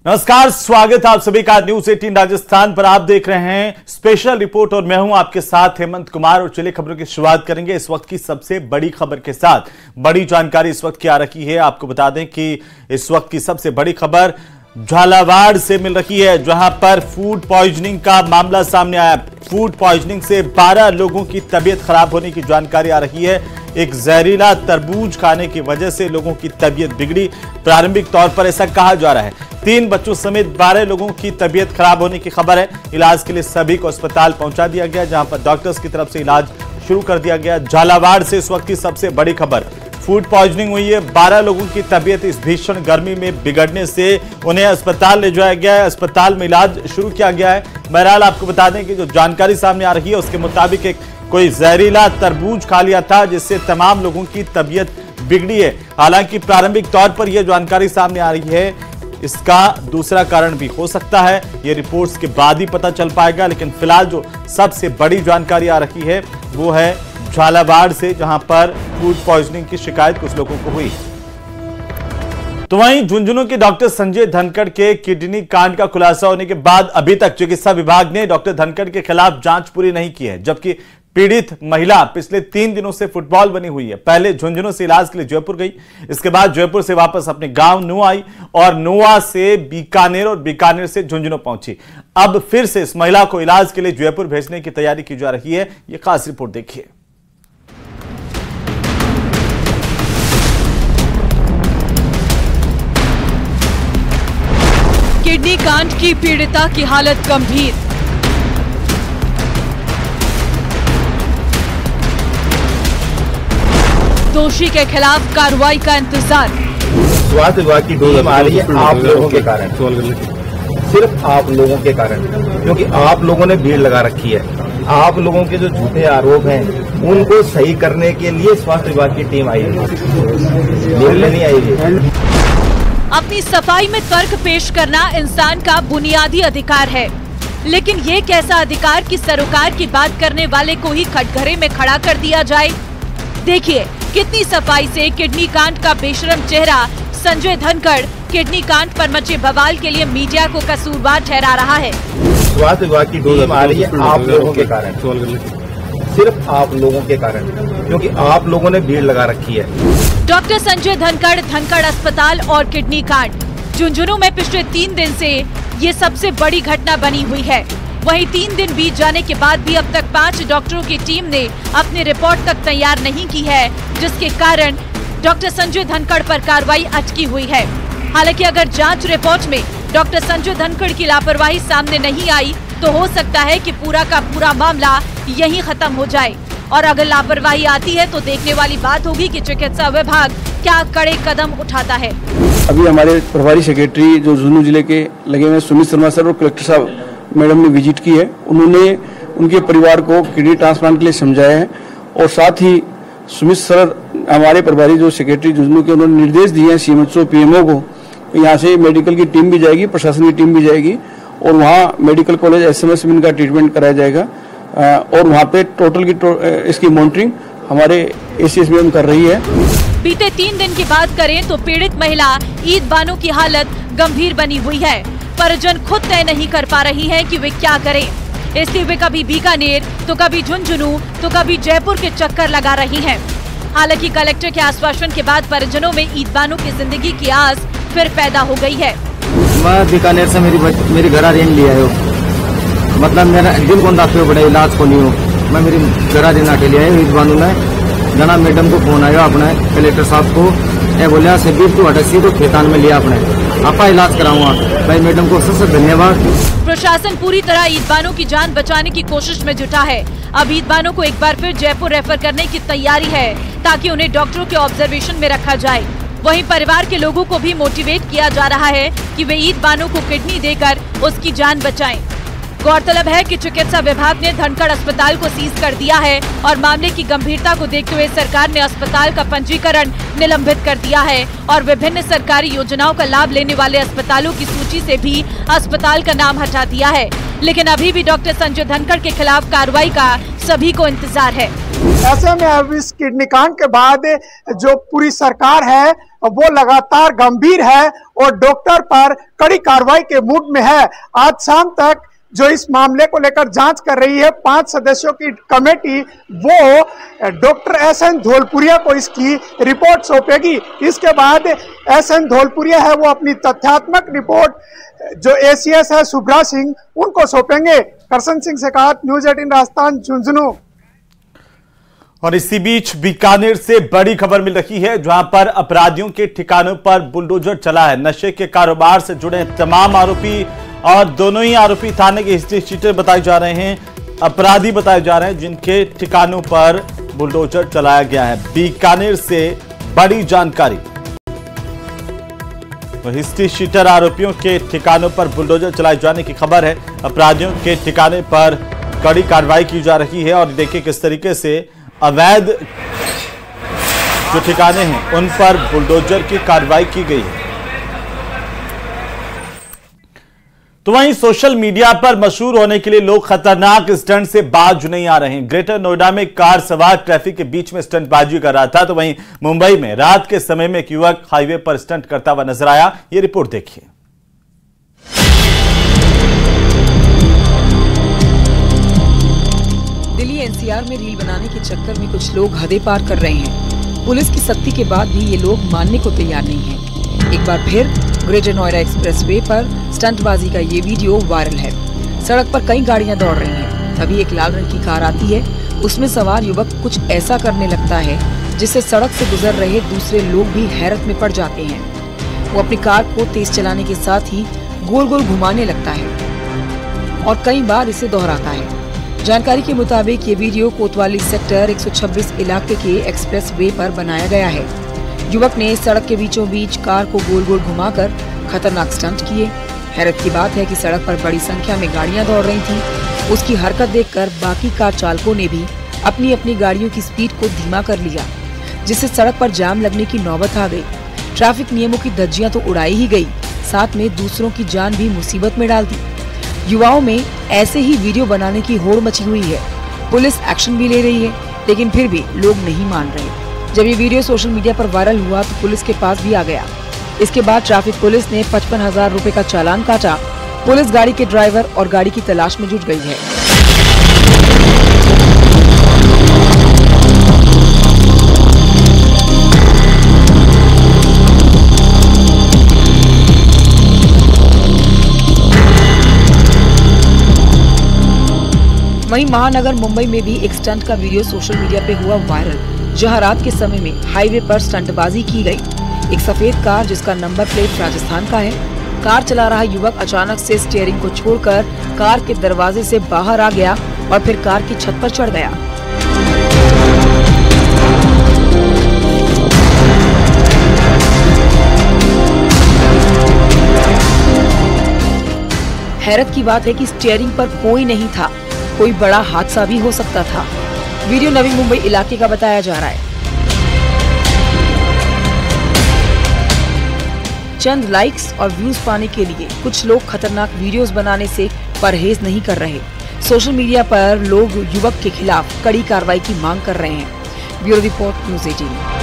नमस्कार, स्वागत है आप सभी का न्यूज 18 राजस्थान पर। आप देख रहे हैं स्पेशल रिपोर्ट और मैं हूं आपके साथ हेमंत कुमार। और चलिए खबरों की शुरुआत करेंगे इस वक्त की सबसे बड़ी खबर के साथ। बड़ी जानकारी इस वक्त की आ रही है। आपको बता दें कि इस वक्त की सबसे बड़ी खबर झालावाड़ से मिल रही है, जहां पर फूड पॉइजनिंग का मामला सामने आया। फूड पॉइजनिंग से 12 लोगों की तबीयत खराब होने की जानकारी आ रही है। एक जहरीला तरबूज खाने की वजह से लोगों की तबीयत बिगड़ी। प्रारंभिक तौर पर ऐसा कहा जा रहा है 3 बच्चों समेत 12 लोगों की तबीयत खराब होने की खबर है। इलाज के लिए सभी को अस्पताल पहुंचा दिया गया, जहां पर डॉक्टर्स की तरफ से इलाज शुरू कर दिया गया। झालावाड़ से इस वक्त की सबसे बड़ी खबर, फूड पॉइजनिंग हुई है। 12 लोगों की तबीयत इस भीषण गर्मी में बिगड़ने से उन्हें अस्पताल ले जाया गया है। अस्पताल में इलाज शुरू किया गया है। बहरहाल आपको बता दें कि जो जानकारी सामने आ रही है उसके मुताबिक एक कोई जहरीला तरबूज खा लिया था, जिससे तमाम लोगों की तबीयत बिगड़ी है। हालांकि प्रारंभिक तौर पर यह जानकारी सामने आ रही है, इसका दूसरा कारण भी हो सकता है। ये रिपोर्ट्स के बाद ही पता चल पाएगा। लेकिन फिलहाल जो सबसे बड़ी जानकारी आ रही है वो है झालावाड़ से, जहां पर फूड पॉइजनिंग की शिकायत कुछ लोगों को हुई। तो वहीं झुंझुनू के डॉक्टर संजय धनखड़ के किडनी कांड का खुलासा होने के बाद अभी तक चिकित्सा विभाग ने डॉक्टर धनखड़ के खिलाफ जांच पूरी नहीं की है, जबकि पीड़ित महिला पिछले 3 दिनों से फुटबॉल बनी हुई है। पहले झुंझुनू से इलाज के लिए जयपुर गई, इसके बाद जयपुर से वापस अपने गांव नुआ आई और नुआ से बीकानेर और बीकानेर से झुंझुनू पहुंची। अब फिर से इस महिला को इलाज के लिए जयपुर भेजने की तैयारी की जा रही है। यह खास रिपोर्ट देखिए। किडनी कांड की पीड़िता की हालत गंभीर। दोषी के खिलाफ कार्रवाई का इंतजार। स्वास्थ्य विभाग की टीम आ रही है आप लोगों के कारण, सिर्फ आप लोगों के कारण, क्योंकि आप लोगों ने भीड़ लगा रखी है। आप लोगों के जो झूठे आरोप हैं उनको सही करने के लिए स्वास्थ्य विभाग की टीम आई है, निर्णय नहीं आई है। अपनी सफाई में तर्क पेश करना इंसान का बुनियादी अधिकार है, लेकिन ये कैसा अधिकार कि सरोकार की बात करने वाले को ही कटघरे में खड़ा कर दिया जाए। देखिए कितनी सफाई से किडनी कांड का बेशरम चेहरा संजय धनखड़ किडनी कांड पर मचे बवाल के लिए मीडिया को कसूरवार ठहरा रहा है। स्वास्थ्य विभाग की टीम आ रही है आप लोगों के कारण, सिर्फ आप लोगों के कारण, क्योंकि आप लोगों ने भीड़ लगा रखी है। डॉक्टर संजय धनखड़, धनखड़ अस्पताल और किडनी कांड। झुंझुनू में पिछले 3 दिन से ये सबसे बड़ी घटना बनी हुई है। वहीं 3 दिन बीत जाने के बाद भी अब तक 5 डॉक्टरों की टीम ने अपनी रिपोर्ट तक तैयार नहीं की है, जिसके कारण डॉक्टर संजय धनखड़ पर कार्रवाई अटकी हुई है। हालांकि अगर जांच रिपोर्ट में डॉक्टर संजय धनखड़ की लापरवाही सामने नहीं आई तो हो सकता है कि पूरा का पूरा मामला यहीं खत्म हो जाए। और अगर लापरवाही आती है तो देखने वाली बात होगी कि चिकित्सा विभाग क्या कड़े कदम उठाता है। अभी हमारे प्रभारी सेक्रेटरी जो झुंझुनू जिले के लगे हुए सुमित शर्मा सर और कलेक्टर साहब मैडम ने विजिट की है। उन्होंने उनके परिवार को किडनी ट्रांसप्लांट के लिए समझाया है और साथ ही सुमित सर हमारे प्रभारी जो सेक्रेटरी झुंझुनू के, उन्होंने निर्देश दिए हैं सीएमएचओ पीएमओ को, यहाँ से मेडिकल की टीम भी जाएगी, प्रशासन की टीम भी जाएगी और वहाँ मेडिकल कॉलेज एसएमएस में इनका ट्रीटमेंट कराया जाएगा और वहाँ पे इसकी मॉनिटरिंग हमारे एसीएसबीएम कर रही है। बीते 3 दिन की बात करें तो पीड़ित महिला ईद बानो की हालत गंभीर बनी हुई है। परिजन खुद तय नहीं कर पा रही हैं कि वे क्या करें, इसलिए वे कभी बीकानेर तो कभी झुंझुनू तो कभी जयपुर के चक्कर लगा रही हैं। हालांकि कलेक्टर के आश्वासन के बाद परिजनों में ईद बानो की जिंदगी की आस फिर पैदा हो गई है। मैं बीकानेर से मेरी घर रेन लिया है, मतलब मेरा दिल को दाखिल बड़े इलाज को नहीं हो, मैं मेरी घर रेन के लिए ईद बानो में जना मैडम को फोन आया अपने कलेक्टर साहब को, ये बोलिया से 20 तो अटसी तो खेतान में लिया अपने आपा इलाज कराऊंगा। भाई मैडम को सबसे धन्यवाद। प्रशासन पूरी तरह ईद बानो की जान बचाने की कोशिश में जुटा है। अब ईद बानो को एक बार फिर जयपुर रेफर करने की तैयारी है ताकि उन्हें डॉक्टरों के ऑब्जर्वेशन में रखा जाए। वहीं परिवार के लोगों को भी मोटिवेट किया जा रहा है कि वे ईद बानो को किडनी देकर उसकी जान बचाएं। गौरतलब है कि चिकित्सा विभाग ने धनखड़ अस्पताल को सीज कर दिया है और मामले की गंभीरता को देखते हुए सरकार ने अस्पताल का पंजीकरण निलंबित कर दिया है और विभिन्न सरकारी योजनाओं का लाभ लेने वाले अस्पतालों की सूची से भी अस्पताल का नाम हटा दिया है। लेकिन अभी भी डॉक्टर संजय धनखड़ के खिलाफ कार्रवाई का सभी को इंतजार है। ऐसे में अब इस किडनी कांड के बाद जो पूरी सरकार है वो लगातार गंभीर है और डॉक्टर पर कड़ी कार्रवाई के मूड में है। आज शाम तक जो इस मामले को लेकर जांच कर रही है 5 सदस्यों की कमेटी, वो डॉक्टर SN धौलपुरिया को इसकी रिपोर्ट सौंपेगी। इसके बाद SN धौलपुरिया है वो अपनी तथ्यात्मक रिपोर्ट जो ACS है सुब्रा सिंह उनको सौंपेंगे। करसन सिंह शेखावत, न्यूज़ 18 राजस्थान, झुंझुनू। और इसी बीच बीकानेर से बड़ी खबर मिल रही है, जहां पर अपराधियों के ठिकानों पर बुलडोजर चला है। नशे के कारोबार से जुड़े तमाम आरोपी और दोनों ही आरोपी थाने के हिस्ट्री शीटर बताए जा रहे हैं, अपराधी बताए जा रहे हैं, जिनके ठिकानों पर बुलडोजर चलाया गया है। बीकानेर से बड़ी जानकारी। तो हिस्ट्री शीटर आरोपियों के ठिकानों पर बुलडोजर चलाए जाने की खबर है। अपराधियों के ठिकाने पर कड़ी कार्रवाई की जा रही है और देखिए किस तरीके से अवैध जो ठिकाने हैं उन पर बुलडोजर की कार्रवाई की गई है। तो वहीं सोशल मीडिया पर मशहूर होने के लिए लोग खतरनाक स्टंट से बाज नहीं आ रहे हैं। ग्रेटर नोएडा में कार सवार ट्रैफिक के बीच में स्टंटबाजी कर रहा था, तो वहीं मुंबई में रात के समय में एक युवक हाईवे पर स्टंट करता हुआ नजर आया। ये रिपोर्ट देखिए। दिल्ली NCR में रील बनाने के चक्कर में कुछ लोग हदें पार कर रहे हैं। पुलिस की सख्ती के बाद भी ये लोग मानने को तैयार नहीं हैं। एक बार फिर ग्रेटर नोएडा एक्सप्रेसवे पर स्टंटबाजी का ये वीडियो वायरल है। सड़क पर कई गाड़ियां दौड़ रही हैं। तभी एक लाल रंग की कार आती है। उसमें सवार युवक कुछ ऐसा करने लगता है जिससे सड़क से गुजर रहे दूसरे लोग भी हैरत में पड़ जाते हैं। वो अपनी कार को तेज चलाने के साथ ही गोल गोल घुमाने लगता है और कई बार इसे दोहराता है। जानकारी के मुताबिक ये वीडियो कोतवाली सेक्टर 126 इलाके के एक्सप्रेस वे पर बनाया गया है। युवक ने सड़क के बीचों बीच कार को गोल गोल घुमाकर खतरनाक स्टंट किए। हैरत की बात है कि सड़क पर बड़ी संख्या में गाड़ियां दौड़ रही थीं। उसकी हरकत देखकर बाकी कार चालकों ने भी अपनी अपनी गाड़ियों की स्पीड को धीमा कर लिया, जिससे सड़क पर जाम लगने की नौबत आ गई। ट्रैफिक नियमों की धज्जियां तो उड़ाई ही गई, साथ में दूसरों की जान भी मुसीबत में डाल दी। युवाओं में ऐसे ही वीडियो बनाने की होड़ मची हुई है। पुलिस एक्शन भी ले रही है, लेकिन फिर भी लोग नहीं मान रहे। जब ये वीडियो सोशल मीडिया पर वायरल हुआ तो पुलिस के पास भी आ गया। इसके बाद ट्रैफिक पुलिस ने 55,000 रुपए का चालान काटा। पुलिस गाड़ी के ड्राइवर और गाड़ी की तलाश में जुट गई है। वहीं महानगर मुंबई में भी एक स्टंट का वीडियो सोशल मीडिया पे हुआ वायरल, जहां रात के समय में हाईवे पर स्टंटबाजी की गई। एक सफेद कार जिसका नंबर प्लेट राजस्थान का है। कार चला रहा युवक अचानक से स्टीयरिंग को छोड़कर कार के दरवाजे से बाहर आ गया और फिर कार की छत पर चढ़ गया। हैरत की बात है कि स्टीयरिंग पर कोई नहीं था। कोई बड़ा हादसा भी हो सकता था। वीडियो नवी मुंबई इलाके का बताया जा रहा है। चंद लाइक्स और व्यूज पाने के लिए कुछ लोग खतरनाक वीडियोस बनाने से परहेज नहीं कर रहे। सोशल मीडिया पर लोग युवक के खिलाफ कड़ी कार्रवाई की मांग कर रहे हैं। Bureau report, news 18।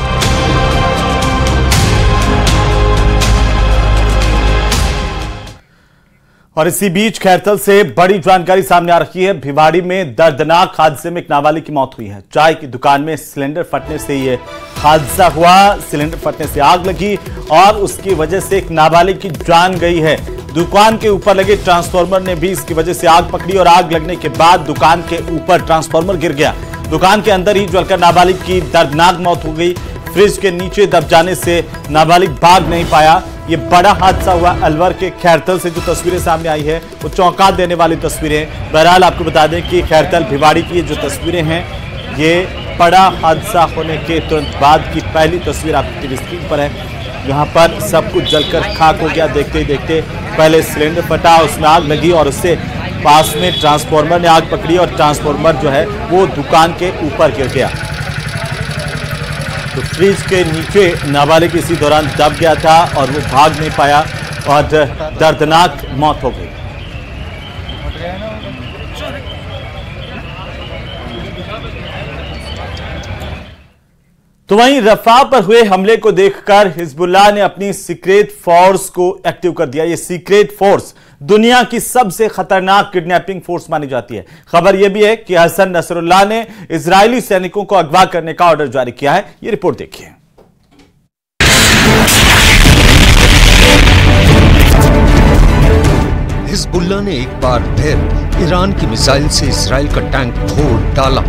और इसी बीच खैरथल से बड़ी जानकारी सामने आ रही है। भिवाड़ी में दर्दनाक हादसे में एक नाबालिग की मौत हुई है। चाय की दुकान में सिलेंडर फटने से ये हादसा हुआ। सिलेंडर फटने से आग लगी और उसकी वजह से एक नाबालिग की जान गई है। दुकान के ऊपर लगे ट्रांसफार्मर ने भी इसकी वजह से आग पकड़ी और आग लगने के बाद दुकान के ऊपर ट्रांसफार्मर गिर गया। दुकान के अंदर ही जलकर नाबालिग की दर्दनाक मौत हो गई। फ्रिज के नीचे दब जाने से नाबालिग भाग नहीं पाया। ये बड़ा हादसा हुआ अलवर के खैरथल से। जो तस्वीरें सामने आई है वो चौंका देने वाली तस्वीरें। बहरहाल आपको बता दें कि खैरथल भिवाड़ी की जो तस्वीरें हैं, ये बड़ा हादसा होने के तुरंत बाद की पहली तस्वीर आपकी टीवी स्क्रीन पर है, जहां पर सब कुछ जलकर खाक हो गया। देखते ही देखते पहले सिलेंडर फटा, उसमें आग लगी और उससे पास में ट्रांसफार्मर ने आग पकड़ी और ट्रांसफार्मर जो है वो दुकान के ऊपर गिर गया। तो फ्रिज के नीचे नाबालिग इसी दौरान दब गया था और वो भाग नहीं पाया और दर्दनाक मौत हो गई। तो वहीं रफा पर हुए हमले को देखकर हिजबुल्लाह ने अपनी सीक्रेट फोर्स को एक्टिव कर दिया। ये सीक्रेट फोर्स दुनिया की सबसे खतरनाक किडनैपिंग फोर्स मानी जाती है। खबर यह भी है कि हसन नसरुल्लाह ने इजरायली सैनिकों को अगवा करने का ऑर्डर जारी किया है। ये रिपोर्ट देखिए। हिजबुल्लाह ने एक बार फिर ईरान की मिसाइल से इजराइल का टैंक फोड़ डाला।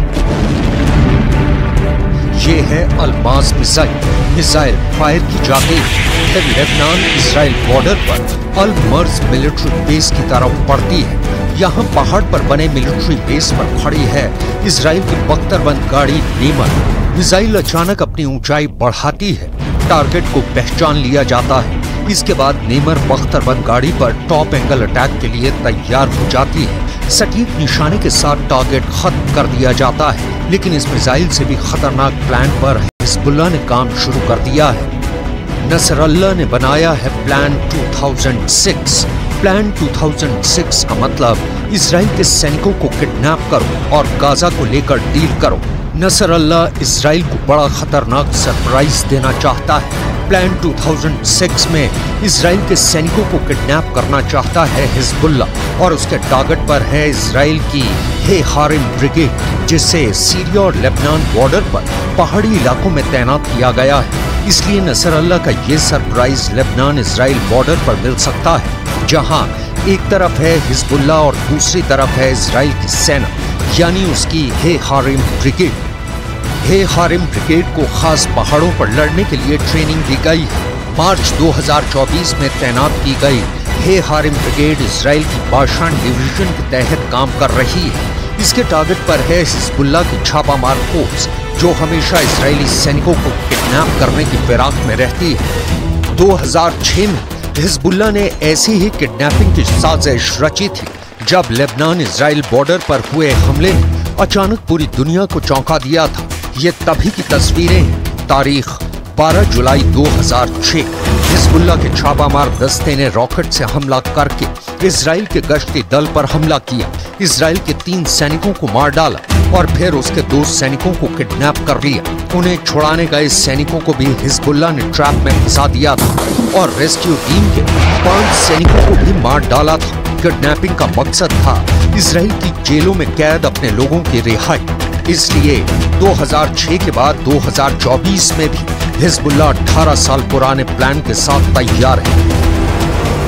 ये है अल्मास मिसाइल फायर की जाती है लेबनान इजराइल बॉर्डर पर अल मर्ज मिलिट्री बेस की तरफ पड़ती है। यहाँ पहाड़ पर बने मिलिट्री बेस पर खड़ी है इजराइल की बख्तरबंद गाड़ी नीमर। मिसाइल अचानक अपनी ऊंचाई बढ़ाती है, टारगेट को पहचान लिया जाता है। इसके बाद नीमर बख्तरबंद गाड़ी पर टॉप एंगल अटैक के लिए तैयार हो जाती है। सटीक निशाने के साथ टारगेट खत्म कर दिया जाता है। लेकिन इस मिसाइल से भी खतरनाक प्लान पर हिजबुल्लाह ने काम शुरू कर दिया है। नसरल्लाह ने बनाया है प्लान 2006। प्लान 2006 का मतलब इजराइल के सैनिकों को किडनैप करो और गाजा को लेकर डील करो। नसरल्लाह इजराइल को बड़ा खतरनाक सरप्राइज देना चाहता है। प्लान 2006 में इजराइल के सैनिकों को किडनैप करना चाहता है हिजबुल्लाह और उसके टारगेट पर है इजराइल की हे हारिम ब्रिगेड, जिसे सीरिया और लेबनान बॉर्डर पर पहाड़ी इलाकों में तैनात किया गया है। इसलिए नसरल्लाह का ये सरप्राइज लेबनान इजराइल बॉर्डर पर मिल सकता है, जहां एक तरफ है हिजबुल्लाह और दूसरी तरफ है इजराइल की सेना, यानी उसकी हे हारिम ब्रिगेड। हे हारिम ब्रिगेड को खास पहाड़ों पर लड़ने के लिए ट्रेनिंग दी गई है। मार्च 2024 में तैनात की गई हे हारिम ब्रिगेड इजराइल की बाशान डिवीजन के तहत काम कर रही है। इसके टारगेट पर है हिजबुल्लाह की छापामार फोर्स, जो हमेशा इजरायली सैनिकों को किडनैप करने की फिराक में रहती है। 2006 में हिजबुल्लाह ने ऐसी ही किडनैपिंग की साजिश रची थी, जब लेबनान इजराइल बॉर्डर पर हुए हमले ने अचानक पूरी दुनिया को चौंका दिया था। ये तभी की तस्वीरें हैं। तारीख 12 जुलाई 2006। हिजबुल्लाह के छापामार दस्ते ने रॉकेट से हमला करके इजराइल के गश्ती दल पर हमला किया। इजराइल के 3 सैनिकों को मार डाला और फिर उसके 2 सैनिकों को किडनैप कर लिया। उन्हें छुड़ाने गए सैनिकों को भी हिजबुल्लाह ने ट्रैप में फंसा दिया था और रेस्क्यू टीम के 5 सैनिकों को भी मार डाला था। किडनैपिंग का मकसद था इजराइल की जेलों में कैद अपने लोगों की रिहाई। इसलिए 2006 के बाद 2024 में भी हिजबुल्लाह 18 साल पुराने प्लान के साथ तैयार है।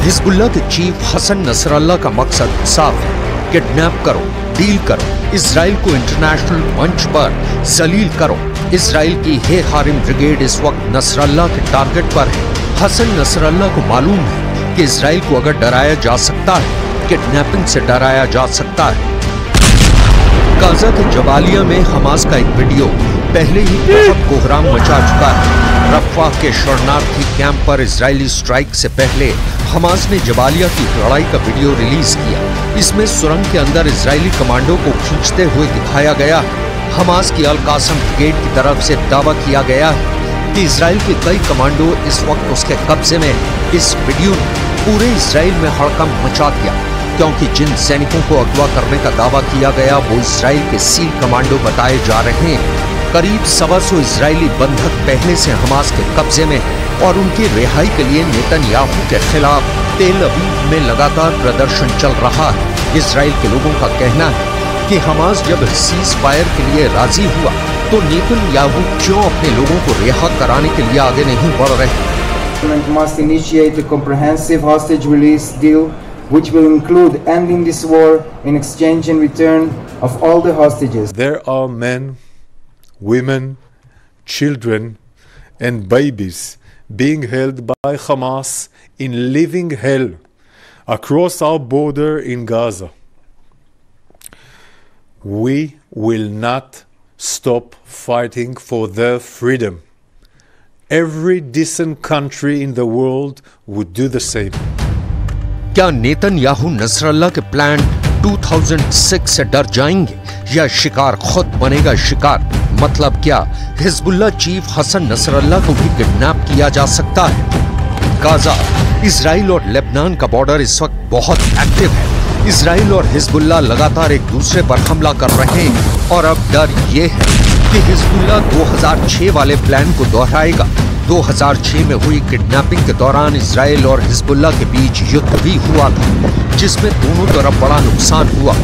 हिजबुल्लाह के चीफ हसन नसरल्लाह का मकसद साफ है, किडनैप करो, डील करो, इजराइल को इंटरनेशनल मंच पर जलील करो। इजराइल की हे हारिम ब्रिगेड इस वक्त नसरल्लाह के टारगेट पर है। हसन नसरल्लाह को मालूम है कि इजराइल को अगर डराया जा सकता है, किडनैपिंग से डराया जा सकता है। गाजा के जबालिया में हमास का एक वीडियो पहले ही बहुत कोहराम मचा चुका है। रफा के शरणार्थी कैंप पर इजरायली स्ट्राइक से पहले हमास ने जबालिया की लड़ाई का वीडियो रिलीज किया। इसमें सुरंग के अंदर इजरायली कमांडो को खींचते हुए दिखाया गया है। हमास की अल कासम ब्रिगेड की तरफ से दावा किया गया है कि इजराइल के कई कमांडो इस वक्त उसके कब्जे में है। इस वीडियो ने पूरे इजराइल में हड़कंप मचा दिया, क्योंकि जिन सैनिकों को अगवा करने का दावा किया गया वो इजराइल के सील कमांडो बताए जा रहे हैं। करीब 125 इजरायली बंधक पहले से हमास के कब्जे में हैं और उनकी रिहाई के लिए नेतन्याहू के खिलाफ तेल अवीव में लगातार प्रदर्शन चल रहा है। इजराइल के लोगों का कहना है कि हमास जब सीज फायर के लिए राजी हुआ तो नेतन्याहू क्यों अपने लोगों को रिहा कराने के लिए आगे नहीं बढ़ रहे। Must initiate a comprehensive hostage release deal which will include ending this war in exchange and return of all the hostages. There are men, women, children and babies being held by Hamas in living hell across our border in Gaza. We will not stop fighting for their freedom. Every decent country in the world would do the same. क्या Netanyahu Nasrallah के plan 2006 से डर जाएंगे या शिकार खुद बनेगा शिकार? मतलब क्या हिजबुल्लाह चीफ हसन नसरल्लाह को भी किडनैप किया जा सकता है? गाजा, इजराइल और लेबनान का बॉर्डर इस वक्त बहुत एक्टिव है। इजराइल और हिजबुल्लाह लगातार एक दूसरे पर हमला कर रहे हैं और अब डर ये है कि कि हिजबुल्लाह 2006 वाले प्लान को दोहराएगा। 2006 में हुई किडनैपिंग के दौरान इजराइल और हिजबुल्लाह के बीच युद्ध भी हुआ था, जिसमें दोनों तरफ बड़ा नुकसान हुआ।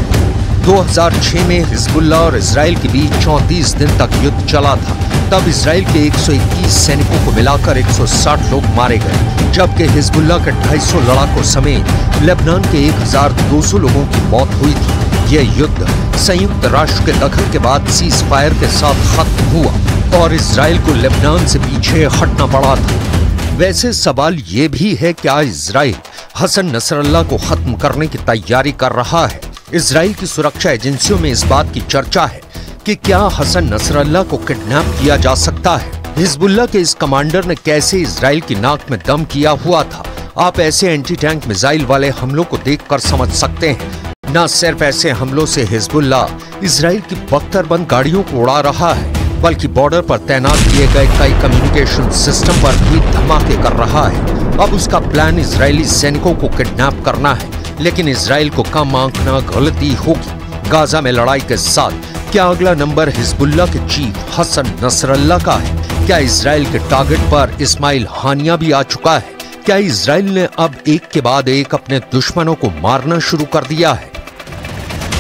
2006 में हिजबुल्लाह और इजराइल के बीच 34 दिन तक युद्ध चला था। तब इजराइल के 121 सैनिकों को मिलाकर 160 लोग मारे गए, जबकि हिजबुल्लाह के 250 लड़ाकों समेत लेबनान के 1200 लोगों की मौत हुई थी। यह युद्ध संयुक्त राष्ट्र के दखल के बाद सीज फायर के साथ खत्म हुआ और इजराइल को लेबनान से पीछे हटना पड़ा था। वैसे सवाल ये भी है, क्या इजराइल हसन नसरल्लाह को खत्म करने की तैयारी कर रहा है? इजराइल की सुरक्षा एजेंसियों में इस बात की चर्चा है कि क्या हसन नसरल्लाह को किडनैप किया जा सकता है। हिजबुल्लाह के इस कमांडर ने कैसे इजराइल की नाक में दम किया हुआ था, आप ऐसे एंटी टैंक मिसाइल वाले हमलों को देखकर समझ सकते हैं। न सिर्फ ऐसे हमलों से हिजबुल्लाह इजराइल की बख्तरबंद गाड़ियों को उड़ा रहा है, बल्कि बॉर्डर पर तैनात किए गए कई कम्युनिकेशन सिस्टम पर भी धमाके कर रहा है। अब उसका प्लान इजरायली सैनिकों को किडनैप करना है, लेकिन इजराइल को कम आंकना गलती होगी। गाजा में लड़ाई के साथ क्या अगला नंबर हिजबुल्लाह के चीफ हसन नसरल्लाह का है? क्या इजराइल के टारगेट पर इस्माइल हानिया भी आ चुका है? क्या इजराइल ने अब एक के बाद एक अपने दुश्मनों को मारना शुरू कर दिया है?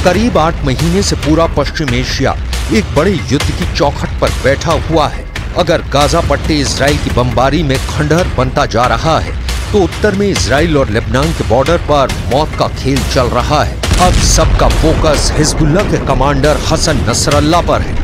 करीब 8 महीने से पूरा पश्चिम एशिया एक बड़े युद्ध की चौखट पर बैठा हुआ है। अगर गाजा पट्टी इजराइल की बमबारी में खंडहर बनता जा रहा है, तो उत्तर में इजराइल और लेबनान के बॉर्डर पर मौत का खेल चल रहा है। अब सबका फोकस हिजबुल्लाह के कमांडर हसन नसरल्लाह पर है।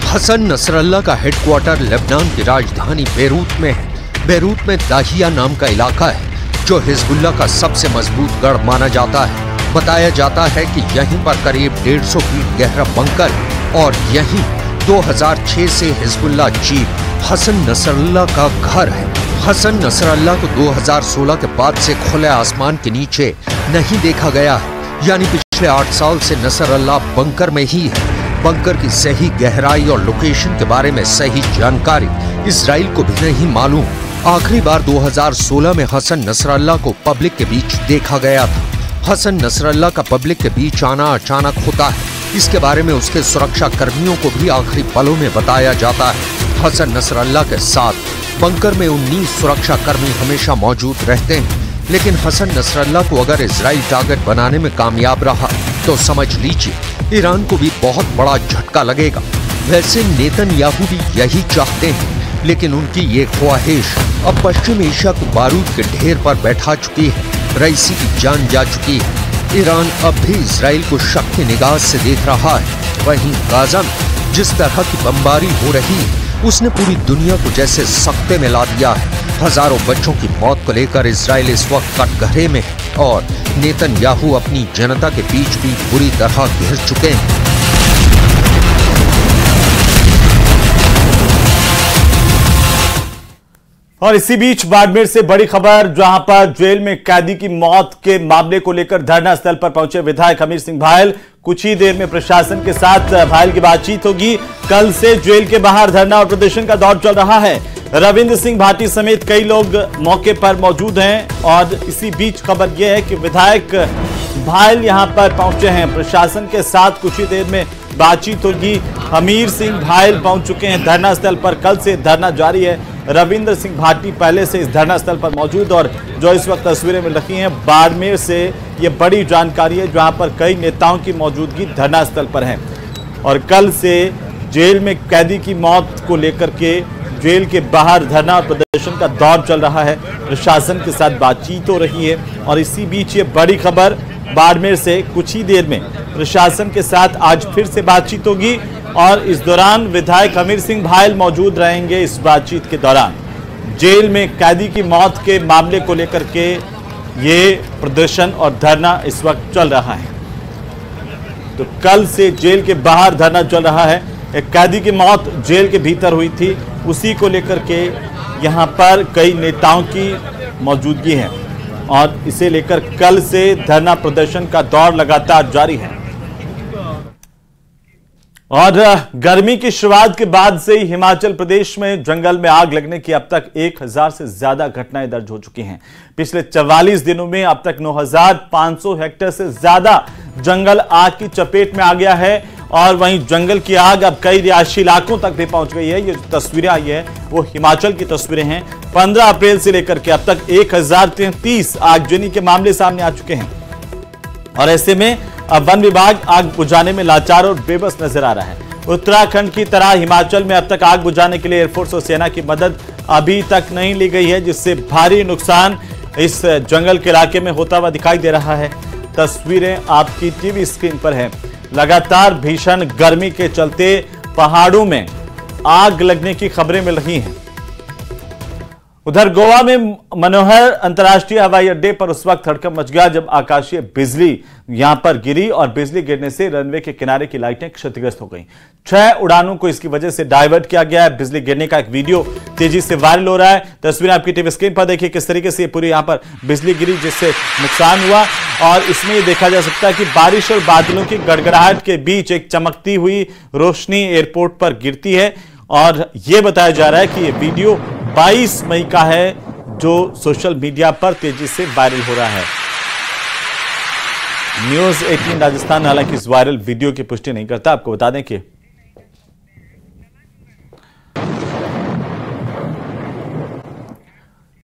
हसन नसरल्लाह का हेडक्वार्टर लेबनान की राजधानी बेरूत में है। बेरूत में दाहिया नाम का इलाका है, जो हिजबुल्लाह का सबसे मजबूत गढ़ माना जाता है। बताया जाता है कि यहीं पर करीब 150 फीट गहरा बंकर है और यहीं 2006 से हिजबुल्लाह चीफ हसन नसरल्लाह का घर है। हसन नसरल्लाह को 2016 के बाद से खुले आसमान के नीचे नहीं देखा गया है, यानी पिछले 8 साल से नसरल्लाह बंकर में ही है। बंकर की सही गहराई और लोकेशन के बारे में सही जानकारी इजराइल को भी नहीं मालूम। आखिरी बार 2016 में हसन नसरल्लाह को पब्लिक के बीच देखा गया था। हसन नसरल्लाह का पब्लिक के बीच आना अचानक होता है, इसके बारे में उसके सुरक्षा कर्मियों को भी आखिरी पलों में बताया जाता है। हसन नसरल्लाह के साथ बंकर में 19 सुरक्षा कर्मी हमेशा मौजूद रहते हैं, लेकिन हसन नसरल्लाह को अगर इजराइल टारगेट बनाने में कामयाब रहा तो समझ लीजिए ईरान को भी बहुत बड़ा झटका लगेगा। वैसे नेतन्याहू भी यही चाहते हैं, लेकिन उनकी ये ख्वाहिश अब पश्चिम एशिया को बारूद के ढेर पर बैठा चुकी है। रईसी की जान जा चुकी है। ईरान अब भी इजराइल को शक की निगाह से देख रहा है। वहीं गाजा में जिस तरह की बमबारी हो रही है, उसने पूरी दुनिया को जैसे सख्ते में ला दिया है। हजारों बच्चों की मौत को लेकर इजराइल इस वक्त कटघरे में है और नेतन्याहू अपनी जनता के बीच भी बुरी तरह घिर चुके हैं। और इसी बीच बाड़मेर से बड़ी खबर, जहां पर जेल में कैदी की मौत के मामले को लेकर धरना स्थल पर पहुंचे विधायक हमीर सिंह भायल। कुछ ही देर में प्रशासन के साथ भायल की बातचीत होगी। कल से जेल के बाहर धरना और प्रदर्शन का दौर चल रहा है। रविंद्र सिंह भाटी समेत कई लोग मौके पर मौजूद हैं और इसी बीच खबर यह है कि विधायक भायल यहां पर पहुंचे हैं। प्रशासन के साथ कुछ ही देर में बातचीत होगी। हमीर सिंह भायल पहुंच चुके हैं धरना स्थल पर। कल से धरना जारी है। रविंद्र सिंह भाटी पहले से इस धरना स्थल पर मौजूद और जो इस वक्त तस्वीरें मिल रही हैं बाड़मेर से, ये बड़ी जानकारी है जहां पर कई नेताओं की मौजूदगी धरना स्थल पर है। और कल से जेल में कैदी की मौत को लेकर के जेल के बाहर धरना और प्रदर्शन का दौर चल रहा है। प्रशासन के साथ बातचीत हो रही है और इसी बीच ये बड़ी खबर बाड़मेर से, कुछ ही देर में प्रशासन के साथ आज फिर से बातचीत होगी और इस दौरान विधायक हमीर सिंह भायल मौजूद रहेंगे। इस बातचीत के दौरान जेल में कैदी की मौत के मामले को लेकर के ये प्रदर्शन और धरना इस वक्त चल रहा है। तो कल से जेल के बाहर धरना चल रहा है। एक कैदी की मौत जेल के भीतर हुई थी, उसी को लेकर के यहाँ पर कई नेताओं की मौजूदगी है और इसे लेकर कल से धरना प्रदर्शन का दौर लगातार जारी है। और गर्मी की शुरुआत के बाद से ही हिमाचल प्रदेश में जंगल में आग लगने की अब तक 1000 से ज्यादा घटनाएं दर्ज हो चुकी हैं। पिछले 44 दिनों में अब तक 9500 हेक्टेयर से ज्यादा जंगल आग की चपेट में आ गया है और वहीं जंगल की आग अब कई रिहायशी इलाकों तक भी पहुंच गई है। ये जो तस्वीरें आई है वो हिमाचल की तस्वीरें हैं। 15 अप्रैल से लेकर के अब तक 1033 आगजनी के मामले सामने आ चुके हैं और ऐसे में अब वन विभाग आग बुझाने में लाचार और बेबस नजर आ रहा है। उत्तराखंड की तरह हिमाचल में अब तक आग बुझाने के लिए एयरफोर्स और सेना की मदद अभी तक नहीं ली गई है, जिससे भारी नुकसान इस जंगल के इलाके में होता हुआ दिखाई दे रहा है। तस्वीरें आपकी टीवी स्क्रीन पर हैं। लगातार भीषण गर्मी के चलते पहाड़ों में आग लगने की खबरें मिल रही हैं। उधर गोवा में मनोहर अंतर्राष्ट्रीय हवाई अड्डे पर उस वक्त हड़कंप मच गया जब आकाशीय बिजली यहां पर गिरी और बिजली गिरने से रनवे के किनारे की लाइटें क्षतिग्रस्त हो गईं। 6 उड़ानों को इसकी वजह से डाइवर्ट किया गया है। बिजली गिरने का एक वीडियो तेजी से वायरल हो रहा है। तस्वीरें आपकी टीवी स्क्रीन पर देखिए किस तरीके से पूरी यहां पर बिजली गिरी जिससे नुकसान हुआ और इसमें यह देखा जा सकता है कि बारिश और बादलों की गड़गड़ाहट के बीच एक चमकती हुई रोशनी एयरपोर्ट पर गिरती है और यह बताया जा रहा है कि यह वीडियो 22 मई का है जो सोशल मीडिया पर तेजी से वायरल हो रहा है। न्यूज़ 18 राजस्थान हालांकि इस वायरल वीडियो की पुष्टि नहीं करता। आपको बता दें कि